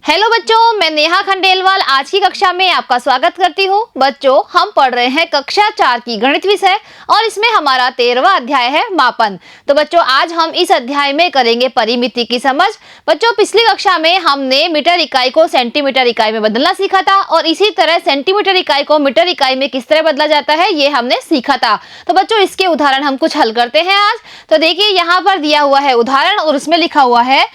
Hello बच्चों, मैं नेहा खंडेलवाल आज की कक्षा में आपका स्वागत करती हूँ। बच्चों, हम पढ़ रहे हैं कक्षा 4 की गणित विषय और इसमें हमारा 13वां अध्याय है मापन। तो बच्चों, आज हम इस अध्याय में करेंगे परिमिति की समझ। बच्चों, पिछली कक्षा में हमने मीटर इकाई को सेंटीमीटर इकाई में बदलना सीखा था और इसी तरह सेंटीमीटर इकाई को मीटर इकाई में किस तरह बदला जाता है ये हमने सीखा था। तो बच्चों, इसके उदाहरण हम कुछ हल करते हैं आज। तो देखिए, यहाँ पर दिया हुआ है उदाहरण और उसमें लिखा हुआ है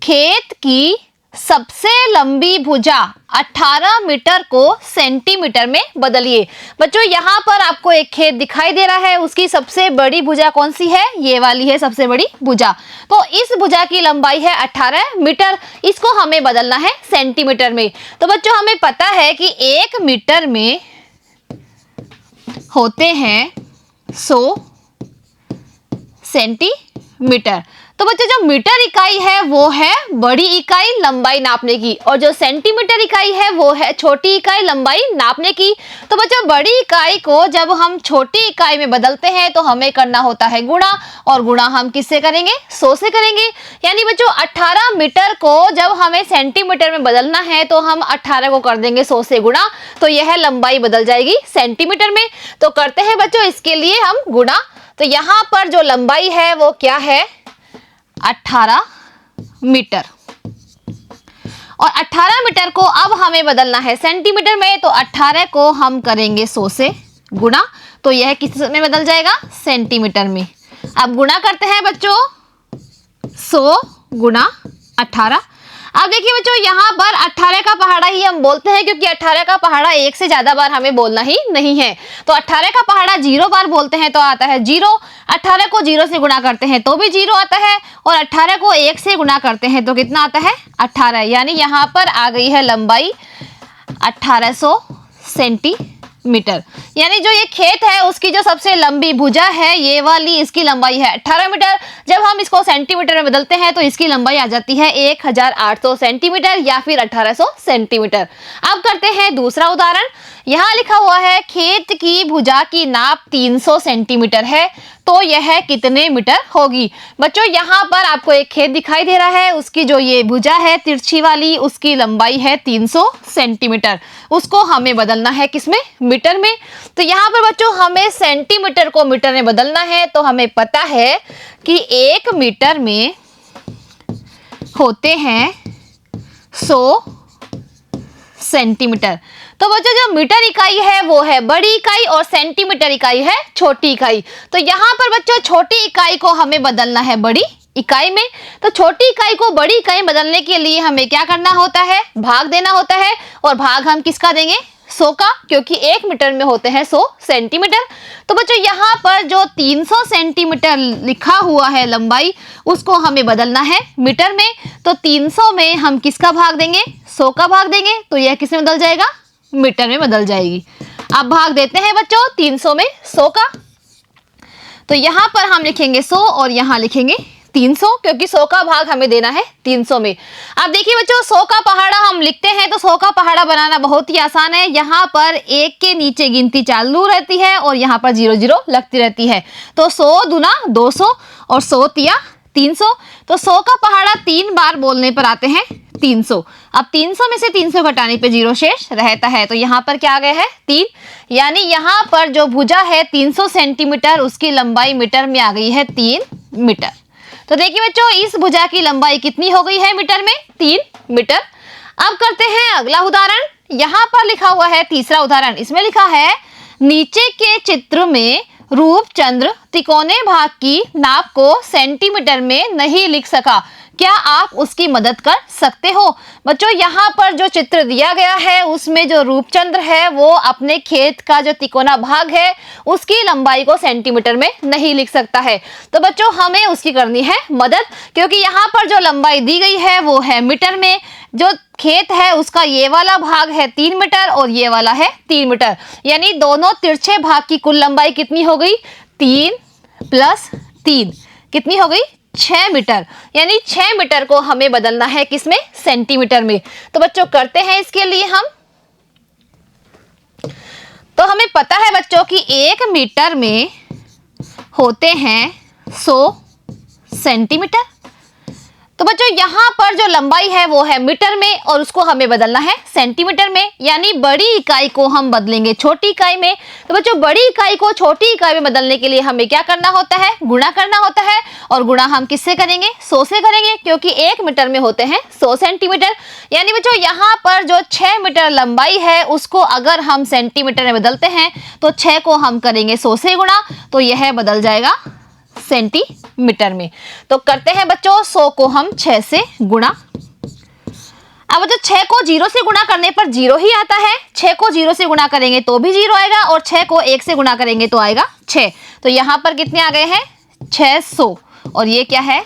खेत की सबसे लंबी भुजा 18 मीटर को सेंटीमीटर में बदलिए। बच्चों, यहाँ पर आपको एक खेत दिखाई दे रहा है, उसकी सबसे बड़ी भुजा कौन सी है? ये वाली है सबसे बड़ी भुजा। तो इस भुजा की लंबाई है 18 मीटर, इसको हमें बदलना है सेंटीमीटर में। तो बच्चों, हमें पता है कि 1 मीटर में होते हैं 100 सेंटीमीटर। तो बच्चों, जो मीटर इकाई है वो है बड़ी इकाई लंबाई नापने की और जो सेंटीमीटर इकाई है वो है छोटी इकाई लंबाई नापने की। तो बच्चों, बड़ी इकाई को जब हम छोटी इकाई में बदलते हैं तो हमें करना होता है गुणा, और गुणा हम किससे करेंगे? 100 से करेंगे। यानी बच्चों, 18 मीटर को जब हमें सेंटीमीटर में बदलना है तो हम 18 को कर देंगे 100 से गुणा, तो यह लंबाई बदल जाएगी सेंटीमीटर में। तो करते हैं बच्चों इसके लिए हम गुणा। तो यहाँ पर जो लंबाई है वो क्या है? 18 मीटर। और 18 मीटर को अब हमें बदलना है सेंटीमीटर में, तो 18 को हम करेंगे 100 से गुणा, तो यह किस में बदल जाएगा? सेंटीमीटर में। अब गुणा करते हैं बच्चों, 100 गुणा 18। अब देखिए बच्चों, यहाँ पर 18 का पहाड़ा ही हम बोलते हैं क्योंकि 18 का पहाड़ा एक से ज्यादा बार हमें बोलना ही नहीं है। तो 18 का पहाड़ा 0 बार बोलते हैं तो आता है 0। 18 को 0 से गुणा करते हैं तो भी 0 आता है, और 18 को 1 से गुणा करते हैं तो कितना आता है? 18। यानी यहाँ पर आ गई है लंबाई 1800 सेंटीमीटर। यानी जो ये खेत है उसकी जो सबसे लंबी भुजा है ये वाली, इसकी लंबाई है 18 मीटर। जब हम इसको सेंटीमीटर में बदलते हैं तो इसकी लंबाई आ जाती है 1800 सेंटीमीटर या फिर 1800 सेंटीमीटर। अब करते हैं दूसरा उदाहरण। यहाँ लिखा हुआ है खेत की भुजा की नाप 300 सेंटीमीटर है, तो यह कितने मीटर होगी? बच्चों, यहाँ पर आपको एक खेत दिखाई दे रहा है, उसकी जो ये भुजा है तिरछी वाली, उसकी लंबाई है 300 सेंटीमीटर। उसको हमें बदलना है किसमें? मीटर में। तो यहाँ पर बच्चों हमें सेंटीमीटर को मीटर में बदलना है, तो हमें पता है कि 1 मीटर में होते हैं 100 सेंटीमीटर। तो बच्चों, जो मीटर इकाई है वो है बड़ी इकाई और सेंटीमीटर इकाई है छोटी इकाई। तो यहाँ पर बच्चों छोटी इकाई को हमें बदलना है बड़ी इकाई में। तो छोटी इकाई को बड़ी इकाई में बदलने के लिए हमें क्या करना होता है? भाग देना होता है, और भाग हम किसका देंगे? 100 का, क्योंकि 1 मीटर में होते हैं 100 सेंटीमीटर। तो बच्चों, यहाँ पर जो 300 सेंटीमीटर लिखा हुआ है लंबाई, उसको हमें बदलना है मीटर में। तो 300 में हम किसका भाग देंगे? 100 का भाग देंगे, तो यह किस में बदल जाएगा? मीटर में बदल जाएगी। अब भाग देते हैं बच्चों 300 में 100 का। तो यहाँ पर हम लिखेंगे 100 और यहाँ लिखेंगे 300, क्योंकि 100 का भाग हमें देना है 300 में। अब देखिए बच्चों, 100 का पहाड़ा हम लिखते हैं तो 100 का पहाड़ा बनाना बहुत ही आसान है। यहाँ पर 1 के नीचे गिनती चालू रहती है और यहाँ पर 0 0 लगती रहती है। तो 100 दूना 200 और 100 तिया 300। तो 100 का पहाड़ा 3 बार बोलने पर आते हैं 300। अब 300 में से 300 घटाने पे 0 शेष रहता है, तो यहाँ पर क्या आ गया है? 3। यानी यहाँ पर जो भुजा है 300 सेंटीमीटर, उसकी लंबाई मीटर में आ गई है 3 मीटर। तो देखिए बच्चों, इस भुजा की लंबाई कितनी हो गई है मीटर में? 3 मीटर। अब करते हैं अगला उदाहरण। यहाँ पर लिखा हुआ है तीसरा उदाहरण। इसमें लिखा है नीचे के चित्र में रूपचंद्र तिकोने भाग की नाप को सेंटीमीटर में नहीं लिख सका, क्या आप उसकी मदद कर सकते हो? बच्चों, यहाँ पर जो चित्र दिया गया है उसमें जो रूपचंद्र है वो अपने खेत का जो तिकोना भाग है उसकी लंबाई को सेंटीमीटर में नहीं लिख सकता है। तो बच्चों, हमें उसकी करनी है मदद, क्योंकि यहाँ पर जो लंबाई दी गई है वो है मीटर में। जो खेत है उसका ये वाला भाग है 3 मीटर और ये वाला है 3 मीटर। यानी दोनों तिरछे भाग की कुल लंबाई कितनी हो गई? 3 + 3 कितनी हो गई? 6 मीटर। यानी 6 मीटर को हमें बदलना है किसमें? सेंटीमीटर में। तो बच्चों, करते हैं इसके लिए हम। तो हमें पता है बच्चों कि 1 मीटर में होते हैं 100 सेंटीमीटर। तो बच्चों यहाँ पर जो लंबाई है वो है मीटर में और उसको हमें बदलना है सेंटीमीटर में, यानी बड़ी इकाई को हम बदलेंगे छोटी इकाई में। तो बच्चों बड़ी इकाई को छोटी इकाई में बदलने के लिए हमें क्या करना होता है, गुणा करना होता है। और गुणा हम किससे करेंगे, 100 से करेंगे, क्योंकि 1 मीटर में होते हैं 100 सेंटीमीटर। यानी बच्चों यहाँ पर जो 6 मीटर लंबाई है उसको अगर हम सेंटीमीटर में बदलते हैं तो 6 को हम करेंगे 100 से गुणा, तो यह बदल जाएगा सेंटीमीटर में। तो करते हैं बच्चों 100 को हम 6 से गुणा। अब बच्चों 6 को 0 से गुणा करने पर 0 ही आता है, 6 को 0 से गुणा करेंगे तो भी 0 आएगा और 6 को 1 से गुणा करेंगे तो आएगा 6। तो यहाँ पर कितने आ गए हैं, 600, और ये क्या है,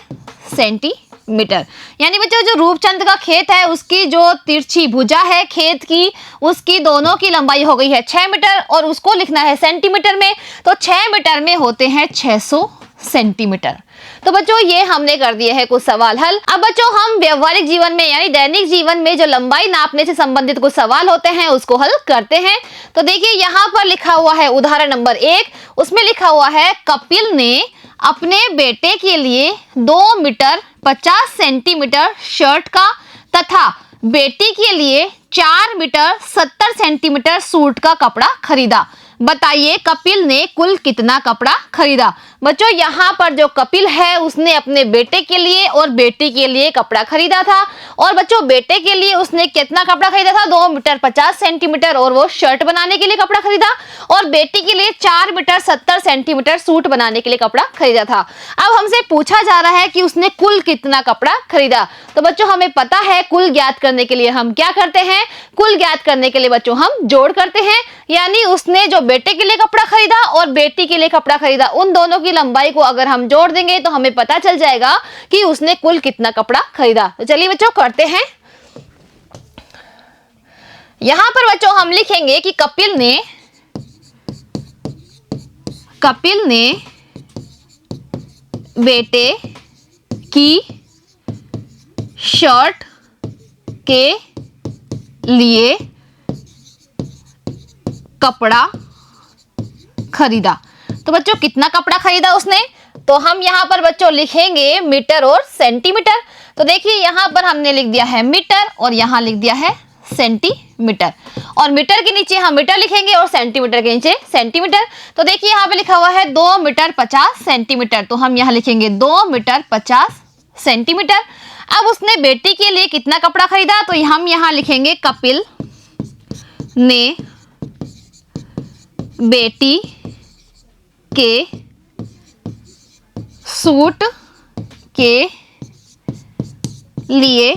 सेंटीमीटर। यानी बच्चों जो रूपचंद का खेत है उसकी जो तिरछी भुजा है खेत की, उसकी दोनों की लंबाई हो गई है 6 मीटर और उसको लिखना है सेंटीमीटर में। तो 6 मीटर में होते हैं 600 सेंटीमीटर। तो बच्चों ये हमने कर दिए हैं कुछ सवाल हल। अब बच्चों हम व्यवहारिक जीवन में यानी दैनिक जीवन में जो लंबाई नापने से संबंधित कुछ सवाल होते हैं उसको हल करते हैं। तो देखिए यहाँ पर लिखा हुआ है उदाहरण नंबर 1, उसमें लिखा हुआ है कपिल ने अपने बेटे के लिए 2 मीटर 50 सेंटीमीटर शर्ट का तथा बेटी के लिए 4 मीटर 70 सेंटीमीटर सूट का कपड़ा खरीदा। बताइए कपिल ने कुल कितना कपड़ा खरीदा। बच्चों यहाँ पर जो कपिल है उसने अपने बेटे के लिए और बेटी के लिए कपड़ा खरीदा था। और बच्चों बेटे के लिए उसने कितना कपड़ा खरीदा था, 2 मीटर 50 सेंटीमीटर, और वो शर्ट बनाने के लिए कपड़ा खरीदा। और बेटी के लिए 4 मीटर 70 सेंटीमीटर सूट बनाने के लिए कपड़ा खरीदा था। अब हमसे पूछा जा रहा है कि उसने कुल कितना कपड़ा खरीदा। तो बच्चों हमें पता है कुल ज्ञात करने के लिए हम क्या करते हैं, कुल ज्ञात करने के लिए बच्चों हम जोड़ करते हैं। यानी उसने जो बेटे के लिए कपड़ा खरीदा और बेटी के लिए कपड़ा खरीदा, उन दोनों की लंबाई को अगर हम जोड़ देंगे तो हमें पता चल जाएगा कि उसने कुल कितना कपड़ा खरीदा। तो चलिए बच्चों करते हैं। यहां पर बच्चों हम लिखेंगे कि कपिल ने बेटे की शर्ट के लिए कपड़ा खरीदा। तो बच्चों कितना कपड़ा खरीदा उसने, तो हम यहाँ पर बच्चों लिखेंगे मीटर और सेंटीमीटर। तो देखिए यहाँ पर हमने लिख दिया है मीटर और यहाँ लिख दिया है सेंटीमीटर, और मीटर के नीचे हम मीटर लिखेंगे और सेंटीमीटर के नीचे सेंटीमीटर। तो देखिए यहाँ पे लिखा हुआ है 2 मीटर 50 सेंटीमीटर, तो हम यहाँ लिखेंगे 2 मीटर 50 सेंटीमीटर। अब उसने बेटी के लिए कितना कपड़ा खरीदा, तो हम यहाँ लिखेंगे कपिल ने बेटी के सूट के लिए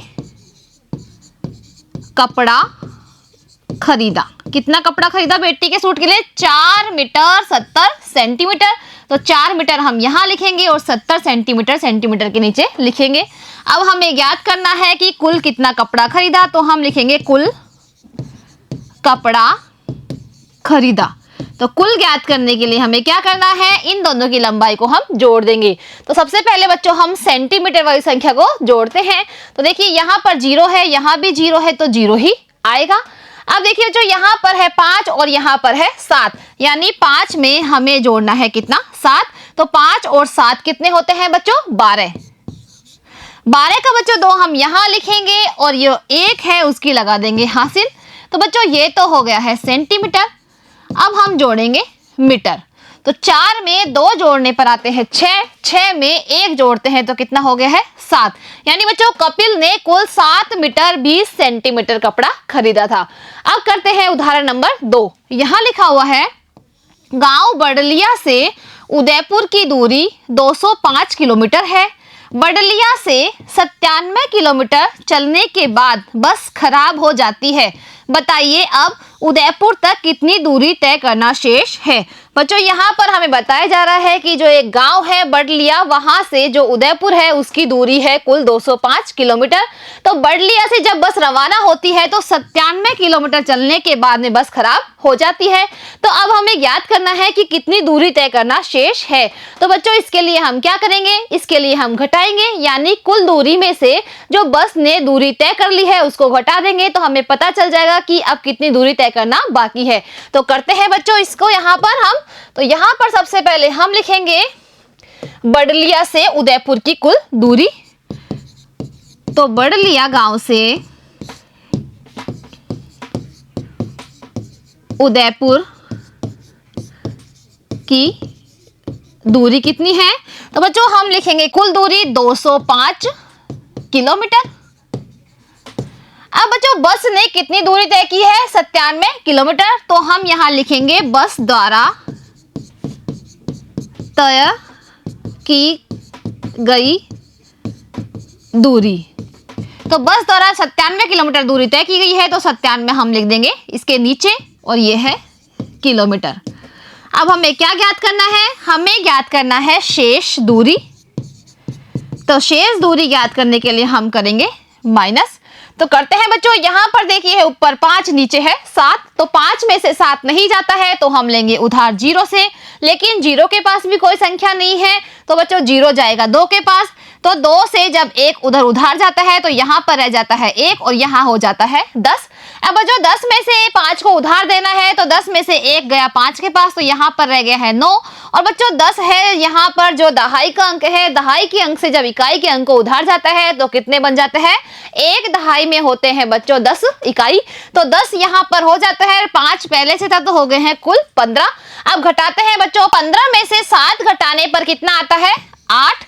कपड़ा खरीदा। कितना कपड़ा खरीदा बेटी के सूट के लिए, 4 मीटर 70 सेंटीमीटर। तो 4 मीटर हम यहाँ लिखेंगे और 70 सेंटीमीटर सेंटीमीटर के नीचे लिखेंगे। अब हमें ज्ञात करना है कि कुल कितना कपड़ा खरीदा, तो हम लिखेंगे कुल कपड़ा खरीदा। तो कुल ज्ञात करने के लिए हमें क्या करना है, इन दोनों की लंबाई को हम जोड़ देंगे। तो सबसे पहले बच्चों हम सेंटीमीटर वाली संख्या को जोड़ते हैं। तो देखिए यहाँ पर 0 है, यहाँ भी 0 है, तो 0 ही आएगा। अब देखिए जो यहाँ पर है 5 और यहाँ पर है 7, यानी 5 में हमें जोड़ना है कितना, 7। तो 5 और 7 कितने होते हैं बच्चों, 12। 12 का बच्चों 2 हम यहाँ लिखेंगे और ये 1 है उसकी लगा देंगे हासिल। तो बच्चों ये तो हो गया है सेंटीमीटर। अब हम जोड़ेंगे मीटर। तो 4 में 2 जोड़ने पर आते हैं 6, 6 में 1 जोड़ते हैं तो कितना हो गया है, 7। यानी बच्चों कपिल ने कुल 7 मीटर 20 सेंटीमीटर कपड़ा खरीदा था। अब करते हैं उदाहरण नंबर 2। यहाँ लिखा हुआ है गांव बड़लिया से उदयपुर की दूरी 205 किलोमीटर है। बड़लिया से 97 किलोमीटर चलने के बाद बस खराब हो जाती है। बताइए अब उदयपुर तक कितनी दूरी तय करना शेष है। बच्चों यहाँ पर हमें बताया जा रहा है कि जो एक गांव है बड़लिया, वहां से जो उदयपुर है उसकी दूरी है कुल 205 किलोमीटर। तो बड़लिया से जब बस रवाना होती है तो 97 किलोमीटर चलने के बाद में बस खराब हो जाती है। तो अब हमें ज्ञात करना है कि कितनी दूरी तय करना शेष है। तो बच्चों इसके लिए हम क्या करेंगे, इसके लिए हम घटाएंगे, यानी कुल दूरी में से जो बस ने दूरी तय कर ली है उसको घटा देंगे तो हमें पता चल जाएगा कि अब कितनी दूरी तय करना बाकी है। तो करते हैं बच्चों इसको यहाँ पर हम। तो यहाँ पर सबसे पहले हम लिखेंगे बड़लिया से उदयपुर की कुल दूरी। तो बड़लिया गांव से उदयपुर की दूरी कितनी है? तो बच्चों हम लिखेंगे कुल दूरी 205 किलोमीटर। अब बच्चों बस ने कितनी दूरी तय की है? 97 किलोमीटर। तो हम यहां लिखेंगे बस द्वारा तय की गई दूरी। तो बस द्वारा 97 किलोमीटर दूरी तय की गई है, तो 97 हम लिख देंगे इसके नीचे, और ये है किलोमीटर। अब हमें क्या ज्ञात करना है? हमें ज्ञात करना है शेष दूरी। तो शेष दूरी ज्ञात करने के लिए हम करेंगे माइनस। तो करते हैं बच्चों, यहां पर देखिए ऊपर 5 नीचे है 7, तो 5 में से 7 नहीं जाता है, तो हम लेंगे उधार 0 से। लेकिन 0 के पास भी कोई संख्या नहीं है, तो बच्चों 0 जाएगा 2 के पास। तो 2 से जब 1 उधर उधार जाता है तो यहां पर रह जाता है 1 और यहां हो जाता है 10। अब बच्चों 10 में से 5 को उधार देना है, तो 10 में से 1 गया 5 के पास, तो यहां पर रह गया है 9। और बच्चों 10 है यहां पर जो दहाई का अंक है, दहाई के अंक से जब इकाई के अंक को उधार जाता है तो कितने बन जाते हैं? 1 दहाई में होते हैं बच्चों 10 इकाई, तो 10 यहां पर हो जाता है। 5 पहले से था तो हो गए हैं कुल 15। अब घटाते हैं बच्चों, 15 में से 7 घटाने पर कितना आता है? 8।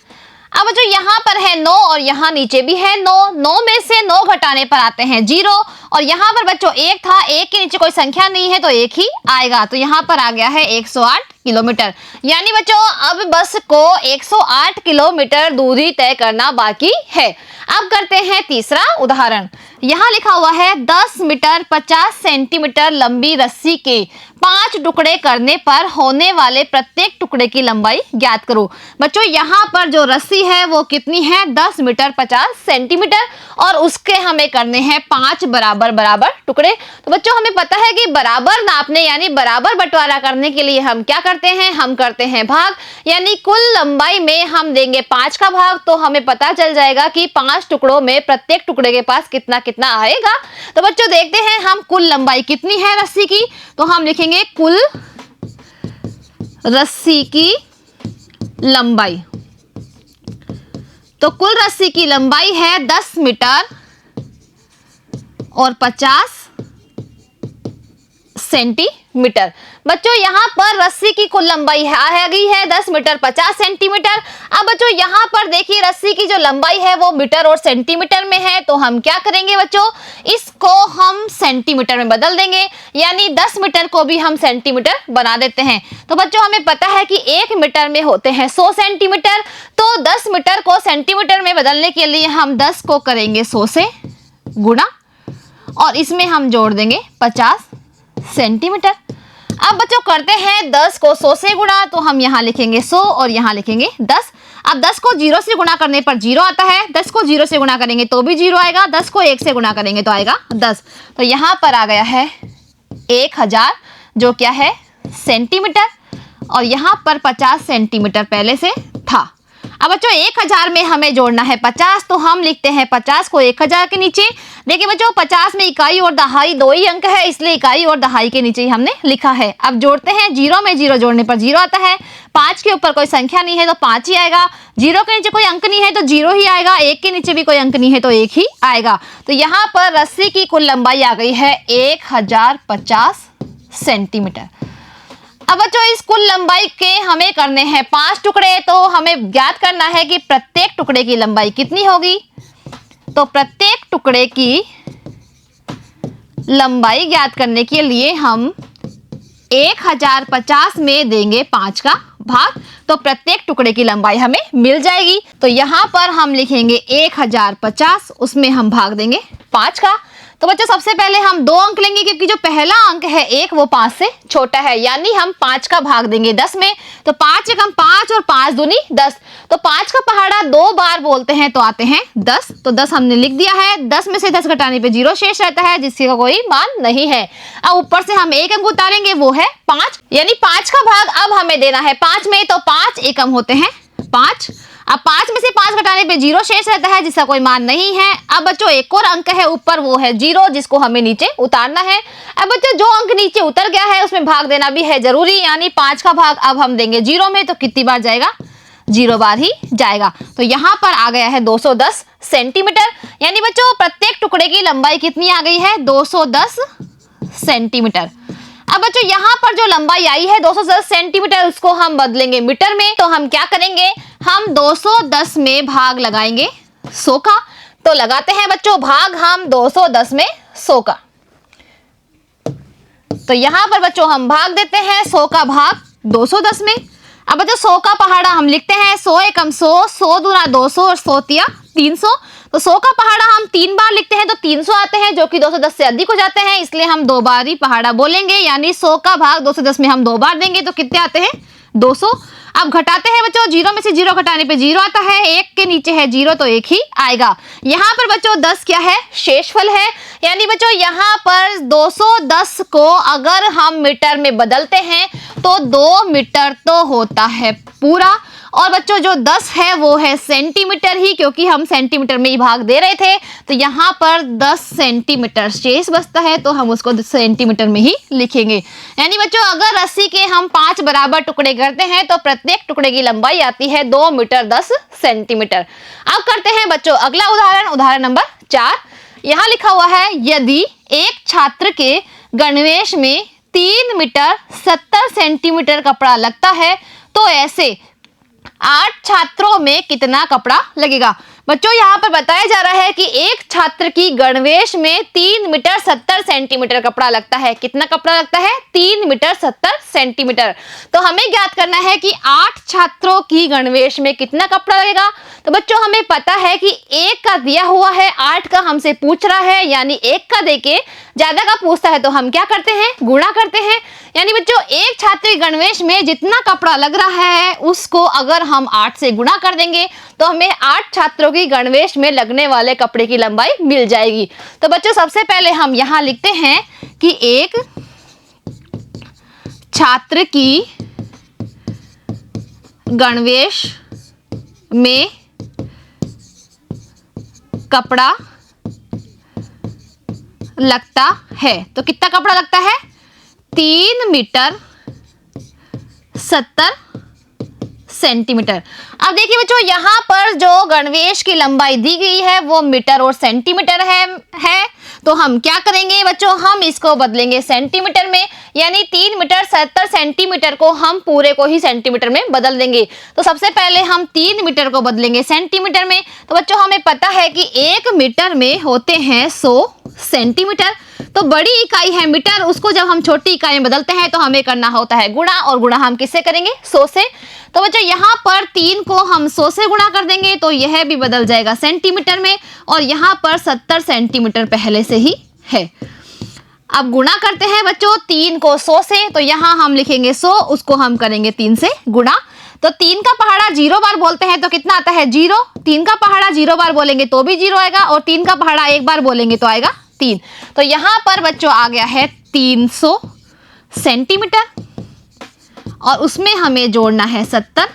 अब जो यहाँ पर है 9 और यहाँ नीचे भी है 9, 9 में से 9 घटाने पर आते हैं 0, और यहाँ पर बच्चों 1 था, 1 के नीचे कोई संख्या नहीं है तो 1 ही आएगा। तो यहाँ पर आ गया है 108 किलोमीटर। यानी बच्चों अब बस को 108 किलोमीटर दूरी तय करना बाकी है। अब करते हैं तीसरा उदाहरण। यहाँ लिखा हुआ है 10 मीटर 50 सेंटीमीटर लंबी रस्सी के 5 टुकड़े करने पर होने वाले प्रत्येक टुकड़े की लंबाई ज्ञात करो। बच्चों यहाँ पर जो रस्सी है वो कितनी है? 10 मीटर 50 सेंटीमीटर, और उसके हमें करने हैं 5 बराबर बराबर टुकड़े। तो बच्चों हमें पता है कि बराबर नापने यानी बराबर बंटवारा करने के लिए हम क्या करते हैं? हम करते हैं भाग, यानी कुल लंबाई में हम देंगे 5 का भाग, तो हमें पता चल जाएगा कि 5 टुकड़ों में प्रत्येक टुकड़े के पास कितना कितना आएगा। तो बच्चों देखते हैं हम कुल लंबाई कितनी है रस्सी की। तो हम लिखेंगे कुल रस्सी की लंबाई। तो कुल रस्सी की लंबाई है 10 मीटर और 50 सेंटीमीटर। बच्चों यहाँ पर रस्सी की कुल लंबाई आ गई है 10 मीटर 50 सेंटीमीटर। अब बच्चों यहाँ पर देखिए रस्सी की जो लंबाई है वो मीटर और सेंटीमीटर में है, तो हम क्या करेंगे बच्चों? इसको हम सेंटीमीटर में बदल देंगे, यानी 10 मीटर को भी हम सेंटीमीटर बना देते हैं। तो बच्चों हमें पता है कि 1 मीटर में होते हैं 100 सेंटीमीटर, तो 10 मीटर को सेंटीमीटर में बदलने के लिए हम 10 को करेंगे 100 से गुणा, और इसमें हम जोड़ देंगे 50 सेंटीमीटर। अब बच्चों करते हैं 10 को 100 से गुणा, तो हम यहाँ लिखेंगे 100 और यहाँ लिखेंगे 10। अब 10 को 0 से गुणा करने पर 0 आता है, 10 को 0 से गुणा करेंगे तो भी 0 आएगा, 10 को 1 से गुणा करेंगे तो आएगा 10। तो यहाँ पर आ गया है 1000 जो क्या है सेंटीमीटर, और यहाँ पर 50 सेंटीमीटर पहले से था। अब बच्चों 1000 में हमें जोड़ना है 50, तो हम लिखते हैं 50 को 1000 के नीचे। देखिए बच्चों 50 में इकाई और दहाई 2 ही अंक है, इसलिए इकाई और दहाई के नीचे ही हमने लिखा है। अब जोड़ते हैं, 0 में 0 जोड़ने पर 0 आता है, 5 के ऊपर कोई संख्या नहीं है तो 5 ही आएगा, 0 के नीचे कोई अंक नहीं है तो 0 ही आएगा, 1 के नीचे भी कोई अंक नहीं है तो 1 ही आएगा। तो यहाँ पर रस्सी की कुल लंबाई आ गई है 1050 सेंटीमीटर। अब बच्चों इस कुल लंबाई के हमें करने हैं 5 टुकड़े, तो हमें ज्ञात करना है कि प्रत्येक टुकड़े की लंबाई कितनी होगी। तो प्रत्येक टुकड़े की लंबाई ज्ञात करने के लिए हम 1050 में देंगे 5 का भाग, तो प्रत्येक टुकड़े की लंबाई हमें मिल जाएगी। तो यहाँ पर हम लिखेंगे 1050, उसमें हम भाग देंगे 5 का। तो बच्चों सबसे पहले हम 2 अंक लेंगे, क्योंकि जो पहला अंक है 1 वो 5 से छोटा है, यानी हम 5 का भाग देंगे 10 में। तो 5 एकम 5 और 5 दूनी 10, तो 5 का पहाड़ा 2 बार बोलते हैं तो आते हैं 10। तो 10 हमने लिख दिया है, 10 में से 10 घटाने पे 0 शेष रहता है, जिसका कोई मान नहीं है। अब ऊपर से हम 1 अंक उतारेंगे, वो है 5, यानी 5 का भाग अब हमें देना है 5 में, तो 5 एकम होते हैं 5। अब 5 में से 5 घटाने पे 0 शेष रहता है, जिसका कोई मान नहीं है। अब बच्चों एक और अंक है ऊपर, वो है 0, जिसको हमें नीचे उतारना है। अब बच्चों जो अंक नीचे उतर गया है उसमें भाग देना भी है जरूरी, यानी 5 का भाग अब हम देंगे 0 में, तो कितनी बार जाएगा जीरो बार ही जाएगा। तो यहाँ पर आ गया है 210 सेंटीमीटर, यानी बच्चों प्रत्येक टुकड़े की लंबाई कितनी आ गई है 210 सेंटीमीटर। अब बच्चों यहाँ पर जो लंबाई आई है 210 सेंटीमीटर, उसको हम बदलेंगे मीटर में। तो हम क्या करेंगे, हम 210 में भाग लगाएंगे 100 का। तो लगाते हैं बच्चों भाग हम 210 में 100 का। तो यहाँ पर बच्चों हम भाग देते हैं 100 का भाग 210 में। अब बच्चों 100 का पहाड़ा हम लिखते हैं 100 एकम 100, 100 दूना 200 और 100 तिया 300। तो 100 का पहाड़ा हम 3 बार लिखते हैं तो 300 आते हैं, जो कि 210 से अधिक हो जाते हैं, इसलिए हम 2 बार ही पहाड़ा बोलेंगे। यानी 100 का भाग 210 में हम 2 बार देंगे तो कितने आते हैं 200। अब घटाते हैं बच्चों, जीरो में से जीरो घटाने पे जीरो आता है, एक के नीचे है जीरो तो एक ही आएगा। यहाँ पर बच्चों 10 क्या है, शेषफल है। यानी बच्चों यहाँ पर 210 को अगर हम मीटर में बदलते हैं तो 2 मीटर तो होता है पूरा, और बच्चों जो 10 है वो है सेंटीमीटर ही, क्योंकि हम सेंटीमीटर में ही भाग दे रहे थे। तो यहाँ पर 10 सेंटीमीटर शेष बचता है, तो हम उसको सेंटीमीटर में ही लिखेंगे। यानी बच्चों अगर रस्सी के हम 5 बराबर टुकड़े करते हैं तो प्रत्येक टुकड़े की लंबाई आती है 2 मीटर 10 सेंटीमीटर। अब करते हैं बच्चों अगला उदाहरण, उदाहरण नंबर 4। यहाँ लिखा हुआ है, यदि एक छात्र के गणवेश में 3 मीटर 70 सेंटीमीटर कपड़ा लगता है तो ऐसे 8 छात्रों में कितना कपड़ा लगेगा। बच्चों यहाँ पर बताया जा रहा है कि एक छात्र की गणवेश में 3 मीटर 70 सेंटीमीटर कपड़ा लगता है। कितना कपड़ा लगता है 3 मीटर 70 सेंटीमीटर। तो हमें ज्ञात करना है कि 8 छात्रों की गणवेश में कितना कपड़ा लगेगा। तो बच्चों हमें पता है कि 1 का दिया हुआ है, 8 का हमसे पूछ रहा है, यानी 1 का देके ज्यादा का पूछता है तो हम क्या करते हैं, गुणा करते हैं। यानी बच्चों एक छात्र की गणवेश में जितना कपड़ा लग रहा है उसको अगर हम 8 से गुणा कर देंगे तो हमें 8 छात्रों की गणवेश में लगने वाले कपड़े की लंबाई मिल जाएगी। तो बच्चों सबसे पहले हम यहाँ लिखते हैं कि एक छात्र की गणवेश में कपड़ा लगता है। तो कितना कपड़ा लगता है 3 मीटर 70 सेंटीमीटर। अब देखिए बच्चों यहाँ पर जो गणवेश की लंबाई दी गई है वो मीटर और सेंटीमीटर है। तो हम क्या करेंगे बच्चों, हम इसको बदलेंगे सेंटीमीटर में। यानी 3 मीटर 70 सेंटीमीटर को हम पूरे को ही सेंटीमीटर में बदल देंगे। तो सबसे पहले हम 3 मीटर को बदलेंगे सेंटीमीटर में। तो बच्चों हमें पता है कि 1 मीटर में होते हैं 100 सेंटीमीटर। तो बड़ी इकाई है मीटर, उसको जब हम छोटी इकाई में बदलते हैं तो हमें करना होता है गुणा, और गुणा हम किससे करेंगे 100 से। तो बच्चों यहाँ पर 3 को हम 100 से गुणा कर देंगे तो यह भी बदल जाएगा सेंटीमीटर में, और यहाँ पर 70 सेंटीमीटर पहले से ही है। अब गुणा करते हैं बच्चों 3 को 100 से, तो यहाँ हम लिखेंगे 100, उसको हम करेंगे 3 से गुणा। तो 3 का पहाड़ा 0 बार बोलते हैं तो कितना आता है 0। 3 का पहाड़ा 0 बार बोलेंगे तो भी 0 आएगा, और 3 का पहाड़ा 1 बार बोलेंगे तो आएगा 3। तो यहाँ पर बच्चों आ गया है 300 सेंटीमीटर, और उसमें हमें जोड़ना है 70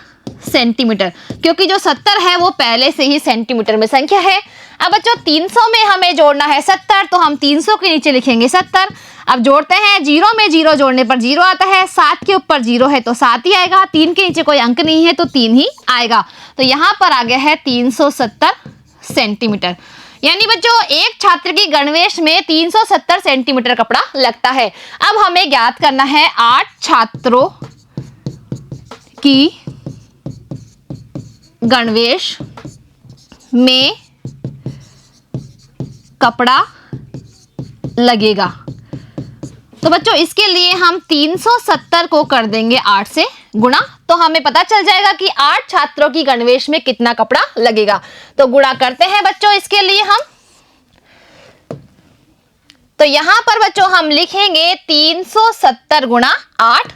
सेंटीमीटर, क्योंकि जो 70 है वो पहले से ही सेंटीमीटर में संख्या है। अब बच्चों 300 में हमें जोड़ना है 70, तो हम 300 के नीचे लिखेंगे 70। अब जोड़ते हैं, 0 में 0 जोड़ने पर 0 आता है, 7 के ऊपर 0 है तो 7 ही आएगा, 3 के नीचे कोई अंक नहीं है तो 3 ही आएगा। तो यहाँ पर आ गया है 370 सेंटीमीटर। यानी बच्चों एक छात्र की गणवेश में 370 सेंटीमीटर कपड़ा लगता है। अब हमें ज्ञात करना है 8 छात्रों की गणवेश में कपड़ा लगेगा। तो बच्चों इसके लिए हम 370 को कर देंगे 8 से गुणा, तो हमें पता चल जाएगा कि 8 छात्रों की गणवेश में कितना कपड़ा लगेगा। तो गुणा करते हैं बच्चों इसके लिए हम। तो यहां पर बच्चों हम लिखेंगे 370 गुणा 8।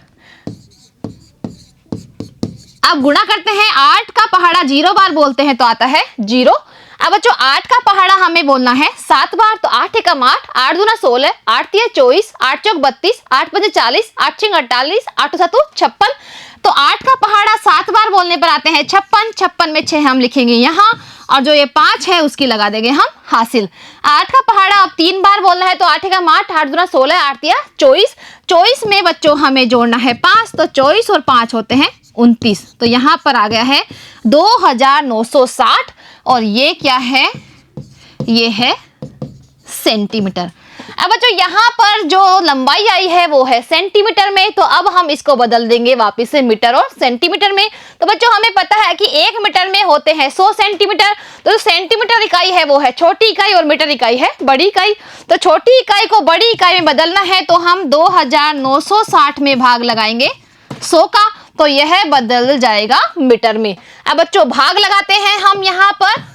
अब गुणा करते हैं, 8 का पहाड़ा 0 बार बोलते हैं तो आता है 0। अब बच्चों 8 का पहाड़ा हमें बोलना है 7 बार, तो 8 एकम 8, 8 दूना 16, 8 तिया 24, 8 चौक 32, 8 पंजे 40, 8 छिंग 48, 8 7 56। तो 8 का पहाड़ा 7 बार बोलने पर आते हैं 56। 56 में 6 हम लिखेंगे यहाँ, और जो ये 5 है उसकी लगा देंगे हम हासिल। 8 का पहाड़ा अब 3 बार बोलना है तो 8 एकम 8, 8 दूना 16, 8 तिया 24। 24 में बच्चों हमें जोड़ना है 5, तो 24 और 5 होते हैं 29। तो यहाँ पर आ गया है 2960 और ये क्या है, ये है सेंटीमीटर। अब बच्चों यहाँ पर जो लंबाई आई है वो है सेंटीमीटर में, तो अब हम इसको बदल देंगे वापस से मीटर और सेंटीमीटर में। तो बच्चों हमें पता है कि 1 मीटर में होते हैं 100 सेंटीमीटर, तो जो सेंटीमीटर इकाई है वो है छोटी इकाई और मीटर इकाई है बड़ी इकाई। तो छोटी इकाई को बड़ी इकाई में बदलना है तो हम 2960 में भाग लगाएंगे 100 का, तो यह बदल जाएगा मीटर में। अब बच्चों भाग लगाते हैं हम यहाँ पर,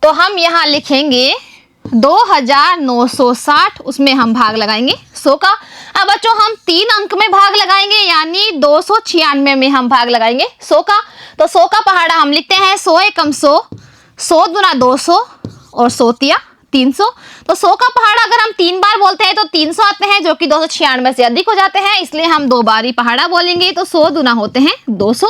तो हम यहाँ लिखेंगे 2960, उसमें हम भाग लगाएंगे 100 का। अब बच्चों हम 3 अंक में भाग लगाएंगे, यानी 296 में हम भाग लगाएंगे 100 का। तो 100 का पहाड़ा हम लिखते हैं 100 एकम 100, 100 दूना 200 और 100 तिया 300। तो 100 का पहाड़ा अगर हम 3 बार बोलते हैं तो 300 आते हैं, जो कि 296 से अधिक हो जाते हैं, इसलिए हम 2 बार ही पहाड़ा बोलेंगे। तो 100 दूना होते हैं 200।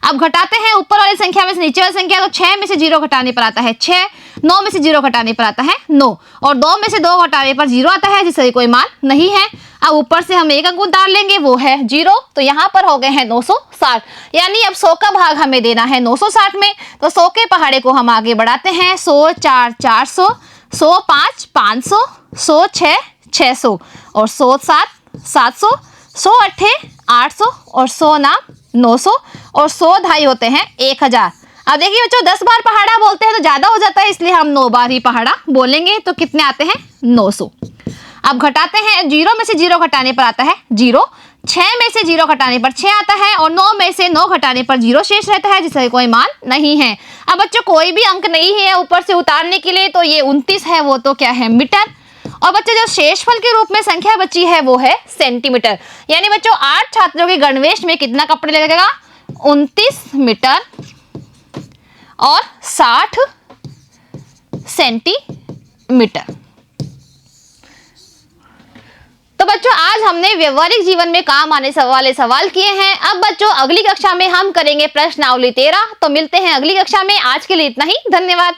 अब घटाते हैं ऊपर वाली संख्या में से नीचे वाली संख्या, तो 6 में से 0 घटाने पर आता है 6, 9 में से 0 घटाने पर आता है 9 और 2 में से 2 घटाने पर 0 आता है, जिससे कोई मान नहीं है। अब ऊपर से हम एक अंक उतार लेंगे, वो है 0, तो यहाँ पर हो गए हैं 960, यानी अब 100 का भाग हमें देना है 960 में। तो 100 के पहाड़े को हम आगे बढ़ाते हैं, 100 4 400, 100 5 500, 100 6 600 और 100 7 700, 100 8 800 और 100 9 900 और 100 ढाई होते हैं 1000। अब देखिए बच्चों 10 बार पहाड़ा बोलते हैं तो ज्यादा हो जाता है, इसलिए हम 9 बार ही पहाड़ा बोलेंगे। तो कितने आते हैं 900। अब घटाते हैं, 0 में से 0 घटाने पर आता है 0, 6 में से 0 घटाने पर 6 आता है और 9 में से 9 घटाने पर 0 शेष रहता है, जिससे कोई मान नहीं है। अब बच्चों कोई भी अंक नहीं है ऊपर से उतारने के लिए, तो ये 29 है, वो तो क्या है मीटर। और बच्चों जो शेषफल के रूप में संख्या बची है वो है सेंटीमीटर। यानी बच्चों 8 छात्रों के गणवेश में कितना कपड़े लगेगा, 29 मीटर और 60 सेंटीमीटर। तो बच्चों आज हमने व्यवहारिक जीवन में काम आने वाले सवाल किए हैं। अब बच्चों अगली कक्षा में हम करेंगे प्रश्नावली 13। तो मिलते हैं अगली कक्षा में, आज के लिए इतना ही, धन्यवाद।